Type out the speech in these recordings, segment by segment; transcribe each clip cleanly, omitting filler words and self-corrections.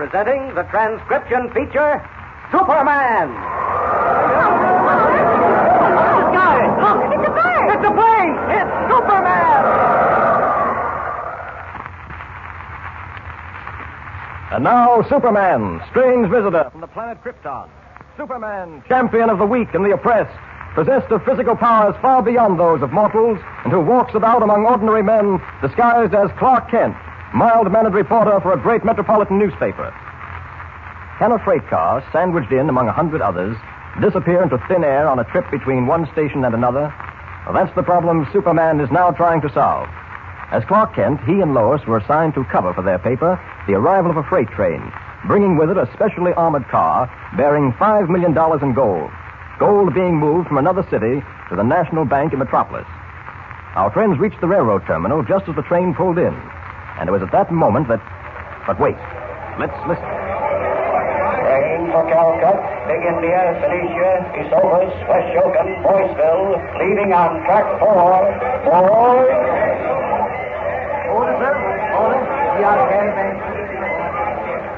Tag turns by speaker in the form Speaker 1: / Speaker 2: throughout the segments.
Speaker 1: presenting the transcription feature, Superman. Guys, look!
Speaker 2: It's a bird!
Speaker 1: It's a plane! It's Superman!
Speaker 3: And now, Superman, strange visitor from the planet Krypton. Superman, champion of the weak and the oppressed, possessed of physical powers far beyond those of mortals, and who walks about among ordinary men disguised as Clark Kent, mild-mannered reporter for a great metropolitan newspaper. Can a freight car, sandwiched in among 100 others, disappear into thin air on a trip between one station and another? Well, that's the problem Superman is now trying to solve. As Clark Kent, he and Lois were assigned to cover for their paper the arrival of a freight train, bringing with it a specially armored car bearing $5 million in gold. Gold being moved from another city to the National Bank in Metropolis. Our friends reached the railroad terminal just as the train pulled in. And it was at that moment that... But wait. Let's listen.
Speaker 4: Train for Calcutta, Big India, Phoenicia, Esopus, West Shokan, Boyceville, leaving on track 4. Boy!
Speaker 1: Order, sir. Order.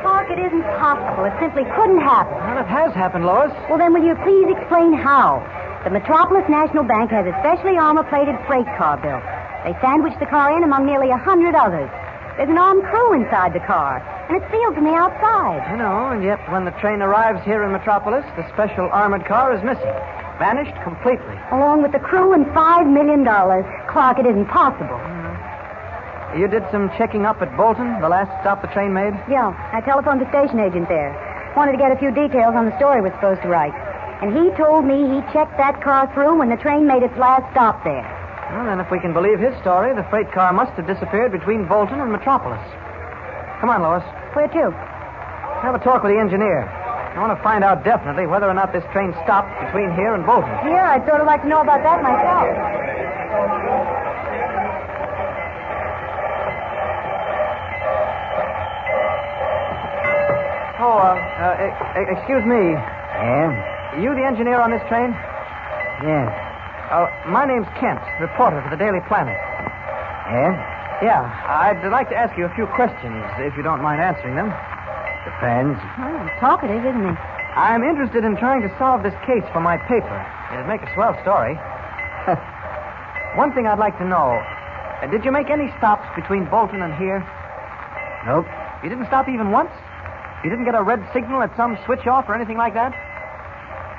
Speaker 2: Clark, it isn't possible. It simply couldn't happen.
Speaker 1: Well, it has happened, Lois.
Speaker 2: Well, then will you please explain how? The Metropolis National Bank has a specially armor-plated freight car built. They sandwiched the car in among nearly 100 others. There's an armed crew inside the car, and it's sealed from the outside.
Speaker 5: I know, and yet when the train arrives here in Metropolis, the special armored car is missing. Vanished completely.
Speaker 2: Along with the crew and $5 million. Clark, it isn't possible.
Speaker 5: You did some checking up at Bolton, the last stop the train made?
Speaker 2: Yeah, I telephoned the station agent there. Wanted to get a few details on the story we're supposed to write. And he told me he checked that car through when the train made its last stop there.
Speaker 5: Well, then if we can believe his story, the freight car must have disappeared between Bolton and Metropolis. Come on, Lois.
Speaker 2: Where to?
Speaker 5: Have a talk with the engineer. I want to find out definitely whether or not this train stopped between here and Bolton.
Speaker 2: Yeah, I'd sort of like to know about that myself.
Speaker 5: Excuse me.
Speaker 4: Yeah?
Speaker 5: You the engineer on this train?
Speaker 4: Yes.
Speaker 5: My name's Kent, reporter for the Daily Planet.
Speaker 4: Yeah?
Speaker 5: Yeah, I'd like to ask you a few questions, if you don't mind answering them.
Speaker 4: Depends.
Speaker 2: Oh, talkative, isn't he?
Speaker 5: I'm interested in trying to solve this case for my paper. It'd make a swell story. One thing I'd like to know, did you make any stops between Bolton and here?
Speaker 4: Nope.
Speaker 5: You didn't stop even once? You didn't get a red signal at some switch-off or anything like that?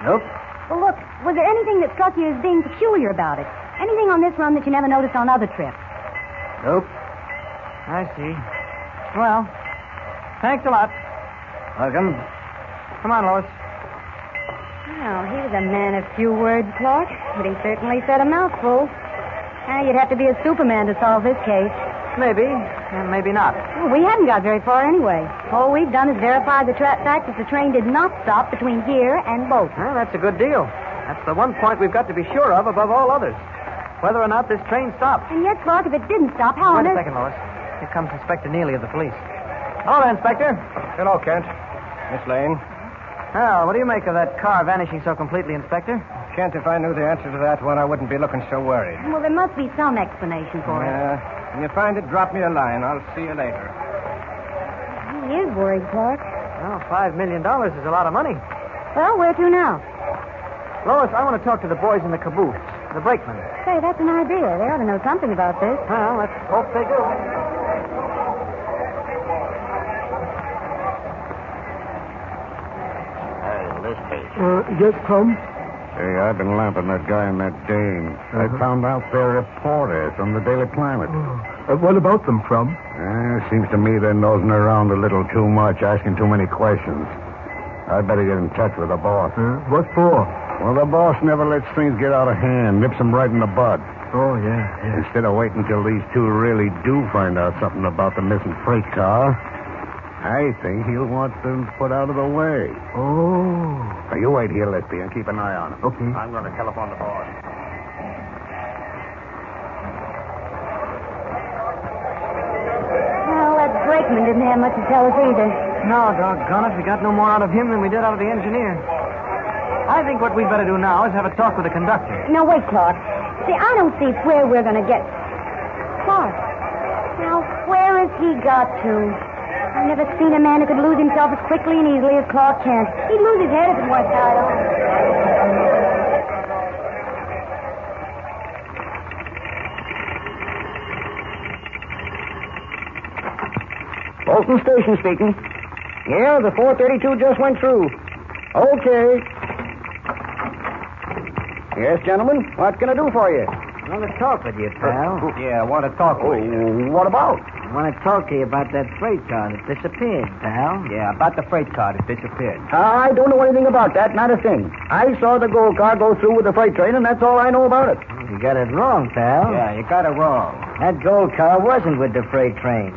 Speaker 4: Nope.
Speaker 2: Well, look, was there anything that struck you as being peculiar about it? Anything on this run that you never noticed on other trips?
Speaker 4: Nope.
Speaker 5: I see. Well, thanks a lot.
Speaker 4: Welcome.
Speaker 5: Come on, Lois.
Speaker 2: Well, he was a man of few words, Clark, but he certainly said a mouthful. You'd have to be a Superman to solve this case.
Speaker 5: Maybe, and maybe not.
Speaker 2: Well, we haven't got very far anyway. All we've done is verify the fact that the train did not stop between here and Bolton.
Speaker 5: Well, that's a good deal. That's the one point we've got to be sure of above all others. Whether or not this train stopped.
Speaker 2: And yet, Clark, if it didn't stop, how on
Speaker 5: Wait a
Speaker 2: earth...
Speaker 5: second, Lois. Here comes Inspector Neely of the police. Hello, Inspector.
Speaker 3: Hello, Kent. Miss Lane.
Speaker 5: Well, what do you make of that car vanishing so completely, Inspector?
Speaker 3: Kent, if I knew the answer to that one, I wouldn't be looking so worried.
Speaker 2: Well, there must be some explanation for it.
Speaker 3: When you find it, drop me a line. I'll see you later.
Speaker 2: He is worried, Clark.
Speaker 5: Well, $5 million is a lot of money.
Speaker 2: Well, where to now?
Speaker 5: Lois, I want to talk to the boys in the caboose, the brakemen.
Speaker 2: Say, that's an idea. They ought to know something about this.
Speaker 5: Well, let's hope they do.
Speaker 4: This case.
Speaker 6: Yes, Tom?
Speaker 7: Hey, I've been lamping that guy and that dame. I found out they're reporters from the Daily Planet.
Speaker 6: What about them, Crumb?
Speaker 7: Seems to me they're nosing around a little too much, asking too many questions. I'd better get in touch with the boss.
Speaker 6: What for?
Speaker 7: Well, the boss never lets things get out of hand, nips them right in the bud.
Speaker 6: Oh, yeah.
Speaker 7: Instead of waiting until these two really do find out something about the missing freight car, I think he'll want them put out of the way.
Speaker 6: Oh.
Speaker 7: Now, you wait here, Lispy, and keep an eye on him.
Speaker 6: Okay.
Speaker 7: I'm going to telephone the boss.
Speaker 2: Well, that brakeman didn't have much to tell us either.
Speaker 5: No, doggone it. We got no more out of him than we did out of the engineer. I think what we'd better do now is have a talk with the conductor.
Speaker 2: Now, wait, Clark. See, I don't see where we're going to get... Clark. Now, where has he got to? I've never seen a man who could lose himself as quickly and easily as Clark Kent. He'd lose his head if it weren't tied on.
Speaker 8: Bolton Station speaking. Yeah, the 432 just went through. Okay. Yes, gentlemen, what can I do for you?
Speaker 5: I want to talk with you, pal.
Speaker 8: Yeah, I want to talk with you. What about?
Speaker 5: I want to talk to you about that freight car that disappeared, pal.
Speaker 1: Yeah, about the freight car that disappeared.
Speaker 8: I don't know anything about that, not a thing. I saw the gold car go through with the freight train, and that's all I know about it.
Speaker 5: You got it wrong, pal.
Speaker 1: Yeah, you got it wrong.
Speaker 5: That gold car wasn't with the freight train.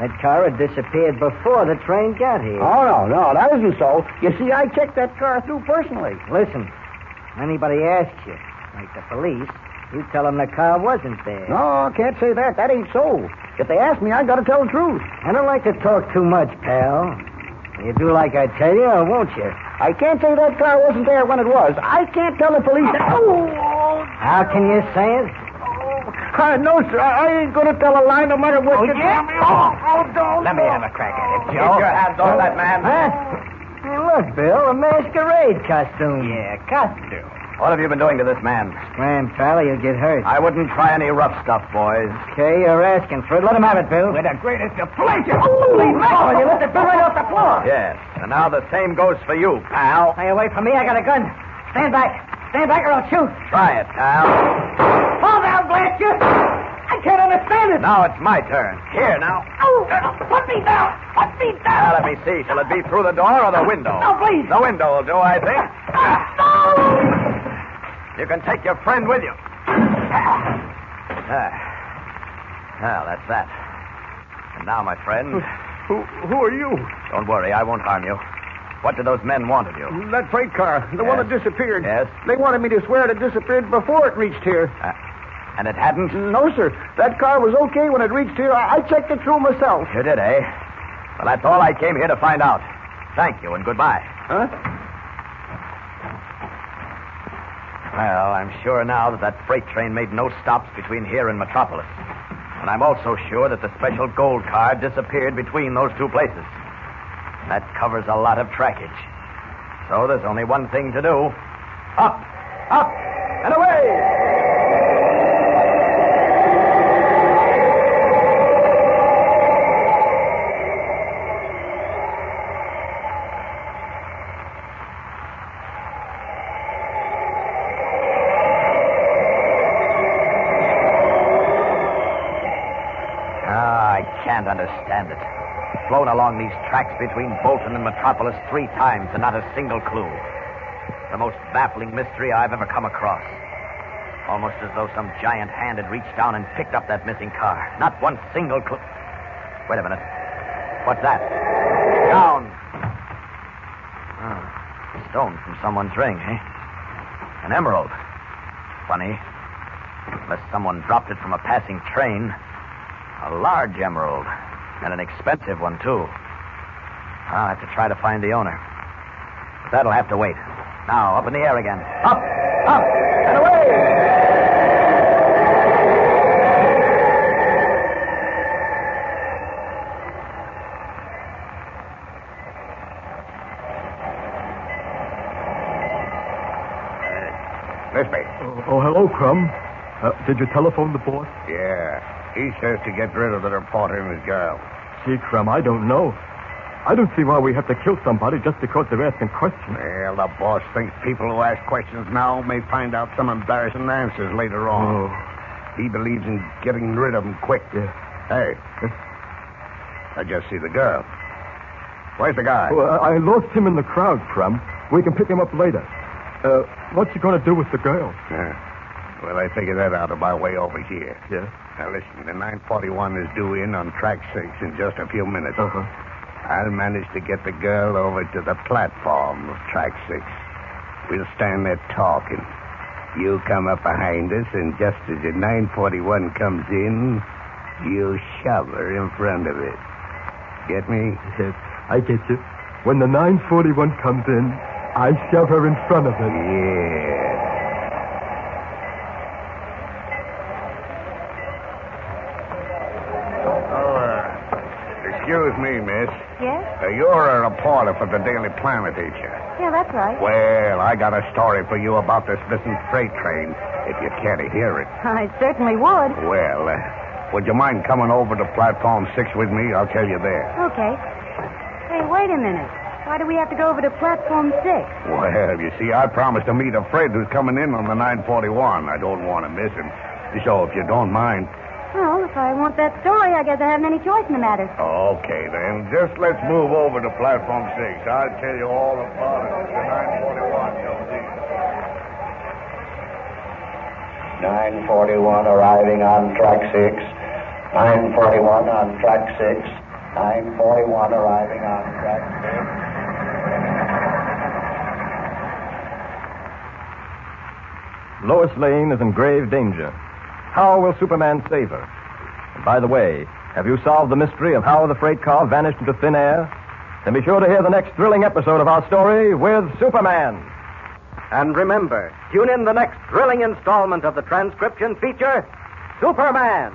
Speaker 5: That car had disappeared before the train got here.
Speaker 8: Oh, no, that isn't so. You see, I checked that car through personally.
Speaker 5: Listen, anybody asks you, like the police, you tell them the car wasn't there.
Speaker 8: No, I can't say that. That ain't so. If they ask me, I got to tell the truth.
Speaker 5: I don't like to talk too much, pal. You do like I tell you, or won't you?
Speaker 8: I can't say that car wasn't there when it was. I can't tell the police that... Oh!
Speaker 5: How can you say it?
Speaker 8: No, sir. I ain't going to tell a lie no matter what you
Speaker 5: yeah?
Speaker 8: tell me. Oh, don't.
Speaker 1: Let me have a crack at it, Joe. Keep your hands off that man.
Speaker 5: Huh? Hey, look, Bill, a masquerade costume.
Speaker 1: Yeah, costume. What have you been doing to this man?
Speaker 5: Scram, pal, you'll get hurt.
Speaker 1: I wouldn't try any rough stuff, boys.
Speaker 5: Okay, you're asking for it. Let him have it, Bill.
Speaker 1: With the greatest of pleasure. Holy mackerel! You lifted Bill right off the floor. Yes, and now the same goes for you, pal.
Speaker 5: Stay away from me. I got a gun. Stand back. Stand back or I'll shoot.
Speaker 1: Try it, pal.
Speaker 5: Fall down, blast you. I can't understand it.
Speaker 1: Now it's my turn. Here, now.
Speaker 5: Oh, put me down. Put me
Speaker 1: Now,
Speaker 5: down.
Speaker 1: let me see. Shall it be through the door or the window?
Speaker 5: No, please.
Speaker 1: The window will do, I think.
Speaker 5: No.
Speaker 1: You can take your friend with you. Well, that's that. And now, my friend...
Speaker 6: Who are you?
Speaker 1: Don't worry, I won't harm you. What did those men want of you?
Speaker 8: That freight car, the one
Speaker 1: Yes.
Speaker 8: that disappeared.
Speaker 1: Yes?
Speaker 8: They wanted me to swear it had disappeared before it reached here.
Speaker 1: And it hadn't?
Speaker 8: No, sir. That car was okay when it reached here. I checked it through myself.
Speaker 1: You did, eh? Well, that's all I came here to find out. Thank you and goodbye.
Speaker 8: Huh?
Speaker 1: Well, I'm sure now that that freight train made no stops between here and Metropolis. And I'm also sure that the special gold car disappeared between those two places. That covers a lot of trackage. So there's only one thing to do. Up, up, and away! I can't understand it. Flown along these tracks between Bolton and Metropolis 3 times and not a single clue. The most baffling mystery I've ever come across. Almost as though some giant hand had reached down and picked up that missing car. Not one single clue. Wait a minute. What's that? Down. Oh, stone from someone's ring, eh? An emerald. Funny. Unless someone dropped it from a passing train. A large emerald. And an expensive one, too. I'll have to try to find the owner. But that'll have to wait. Now, up in the air again. Up, up, and away!
Speaker 7: Lisby.
Speaker 6: Oh, hello, Crumb. Did you telephone the boss?
Speaker 7: Yeah. He says to get rid of the reporter and his girl.
Speaker 6: Gee, Crumb, I don't know. I don't see why we have to kill somebody just because they're asking questions.
Speaker 7: Well, the boss thinks people who ask questions now may find out some embarrassing answers later on.
Speaker 6: Oh.
Speaker 7: He believes in getting rid of them quick.
Speaker 6: Yeah.
Speaker 7: Hey. I just see the girl. Where's the guy?
Speaker 6: Well, I lost him in the crowd, Crumb. We can pick him up later. What's he going to do with the girl?
Speaker 7: Yeah. Well, I figured that out on my way over here.
Speaker 6: Yeah.
Speaker 7: Now, listen, the 941 is due in on track 6 in just a few minutes.
Speaker 6: Uh-huh.
Speaker 7: I'll manage to get the girl over to the platform of track 6. We'll stand there talking. You come up behind us, and just as the 941 comes in, you shove her in front of it. Get me?
Speaker 6: Yes, I get you. When the 941 comes in, I shove her in front of it.
Speaker 7: Yeah. Excuse
Speaker 2: Yes?
Speaker 7: You're a reporter for the Daily Planet, ain't you?
Speaker 2: Yeah, that's right.
Speaker 7: Well, I got a story for you about this missing freight train, if you care to hear it.
Speaker 2: I certainly would.
Speaker 7: Well, would you mind coming over to Platform 6 with me? I'll tell you there.
Speaker 2: Okay. Hey, wait a minute. Why do we have to go over to Platform 6?
Speaker 7: Well, you see, I promised to meet a friend who's coming in on the 941. I don't want to miss him. So if you don't mind.
Speaker 2: Well, if I want that story, I guess I haven't any choice in the matter.
Speaker 7: Okay, then. Just let's move over to Platform 6. I'll tell you all about it. It's the 941, you'll see.
Speaker 4: 941 arriving on track 6. 941 on track 6. 941 arriving on track 6.
Speaker 3: Lois Lane is in grave danger. How will Superman save her? And by the way, have you solved the mystery of how the freight car vanished into thin air? Then be sure to hear the next thrilling episode of our story with Superman.
Speaker 1: And remember, tune in the next thrilling installment of the transcription feature, Superman.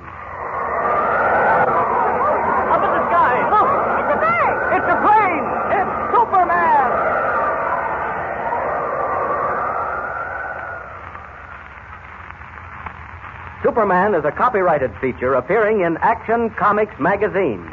Speaker 1: Up in the sky. Look! It's a plane! It's a plane! It's Superman! Superman is a copyrighted feature appearing in Action Comics magazine.